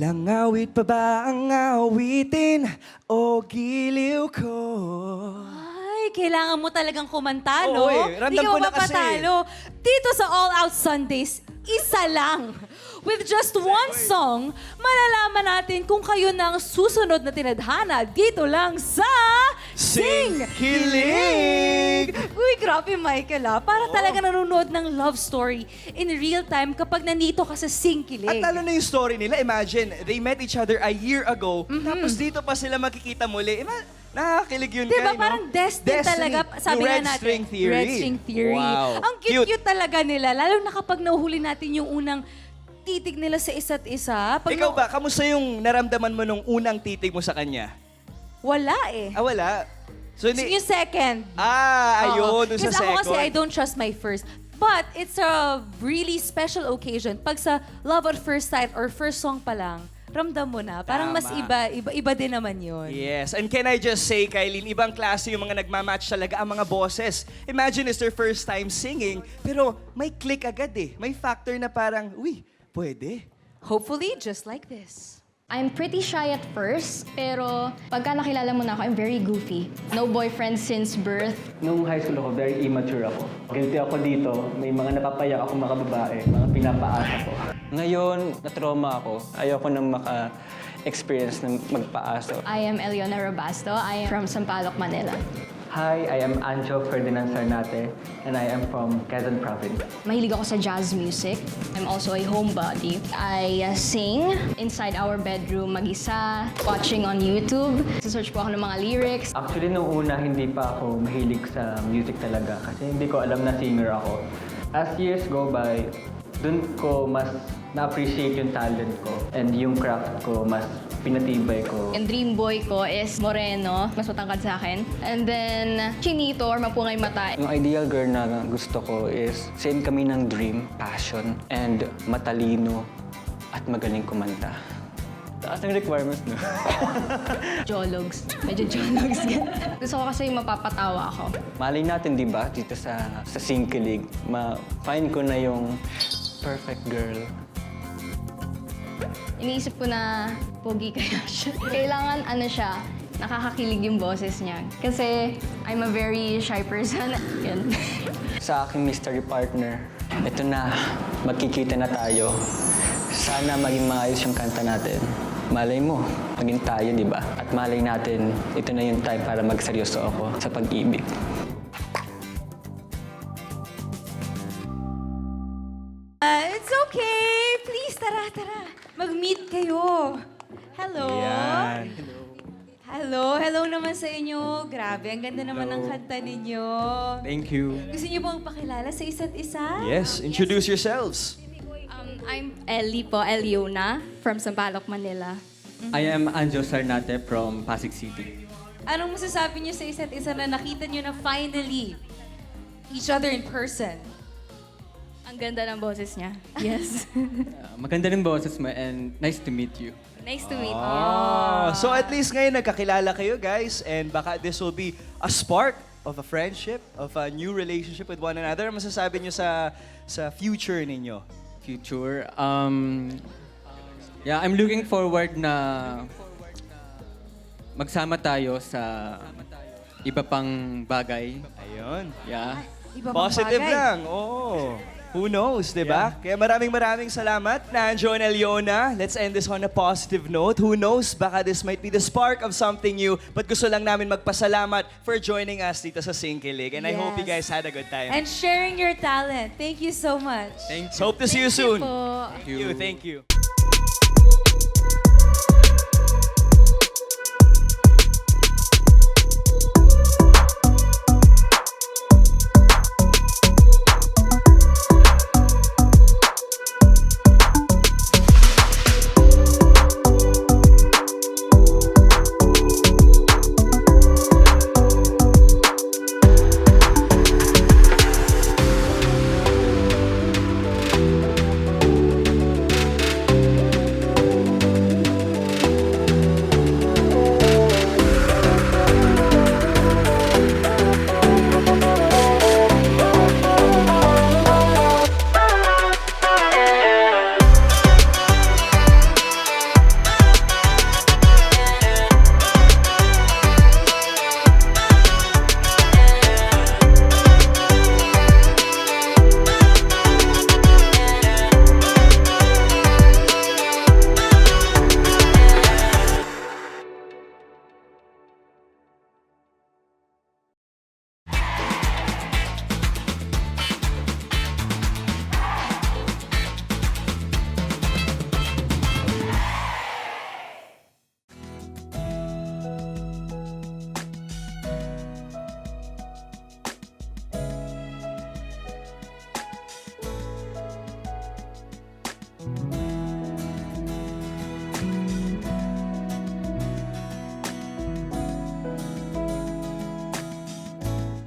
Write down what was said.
Ilang awit pa ba ang awitin o giliw ko? Ay, kailangan mo talagang kumanta, Oo, no? ramdam Di ka ko na kasi. mapatalo. Dito sa All Out Sundays, isa lang. With just one song, malalaman natin kung kayo na ang susunod na tinadhana dito lang sa Sing Kilig! Uy, grabe, Michael, ah. Para talaga nanonood ng love story in real time kapag nandito ka sa Sing Kilig. At lalo na yung story nila, imagine, they met each other a year ago, tapos dito pa sila makikita muli. Nakakakilig yun, Diba, Kai, no? parang destiny talaga, sabi Yung nga Red natin. String Theory. Red String Theory. Wow. Ang cute-cute talaga nila, lalo na kapag nahuhuli natin yung unang titig nila sa isa't isa. Pag Ikaw ba, kamusta yung naramdaman mo nung unang titig mo sa kanya? Wala eh. Ah, wala. So, So, yung second. ayun, dun sa Kasi ako second. kasi, I don't trust my first. But it's a really special occasion. Pag sa Love at First Sight or first song pa lang, ramdam mo na. Parang mas Tama. iba din naman yun. Yes, and can I just say, Kylene, ibang klase yung mga nagmamatch talaga ang mga boses. Imagine it's their first time singing, pero may click agad eh. May factor na parang, uy, pwede. Hopefully, just like this. I'm pretty shy at first, pero pagka nakilala mo na ako, I'm very goofy. No boyfriend since birth. Nung high school ako, very immature ako. Guilty ako dito. May mga napapayak ako mga babae, mga pinapaasa ko. Ngayon, na-trauma ako. Ayoko nang maka-experience ng magpaaso. I am Eliona Robasto. I am from Sampaloc, Manila. Hi, I am Anjo Ferdinand Sarnate, and I am from Quezon Province. Mahilig ako sa jazz music. I'm also a homebody. I sing inside our bedroom mag-isa, watching on YouTube. Search po ako ng mga lyrics. Actually, nung una, hindi pa ako mahilig sa music talaga kasi hindi ko alam na singer ako. As years go by, dun ko mas na-appreciate yung talent ko and yung craft ko mas pinatibay ko. Yung dream boy ko is moreno, mas matangkad sa akin. And then, chinito or mapungay mata. Yung ideal girl na gusto ko is same kami ng dream, passion, and matalino at magaling kumanta. Taas ng requirements, no? Jologs. Medyo jologs. Gusto ko kasi mapapatawa ako. Malay natin, di ba, dito sa Sing Kilig, ma-find ko na yung perfect girl. Iniisip ko na pogi kaya siya. Kailangan siya, nakakakilig yung boses niya. Kasi I'm a very shy person. Yan. Sa aking mystery partner, ito na, magkikita na tayo. Sana maging maayos yung kanta natin. Malay mo, maging tayo, di ba? At malay natin, ito na yung time para magseryoso ako sa pag-ibig. It's okay. Please, tara. Mag-meet kayo. Hello. Yan. Hello naman sa inyo. Grabe, ang ganda naman ng kanta ninyo. Thank you. Gusto niyo bang pakilala sa isa't isa? Yes, introduce yourselves. I'm Ellie po, Eliona, from Sampaloc, Manila. I am Anjo Sarnate from Pasig City. Anong masasabi niyo sa isa't isa na nakita niyo na finally each other in person? Ang ganda ng boses niya. Yes. Maganda rin boses mo and nice to meet you. Nice to meet you. So at least ngayon nagkakilala kayo, guys, and baka this will be a spark of a friendship, of a new relationship with one another. Ano masasabi niyo sa future ninyo? Future. Yeah, I'm looking forward na magsama tayo sa iba pang bagay. Ayun. Yeah. Iba bang Positive bagay? lang, oo. Who knows, di ba? Kaya maraming salamat, Nanjo and Eliona. Let's end this on a positive note. Who knows, baka this might be the spark of something new. But gusto lang namin magpasalamat for joining us dito sa Sing Kilig. And I hope you guys had a good time. And sharing your talent. Thank you so much. Thank you. So hope to see you soon. Po. Thank you.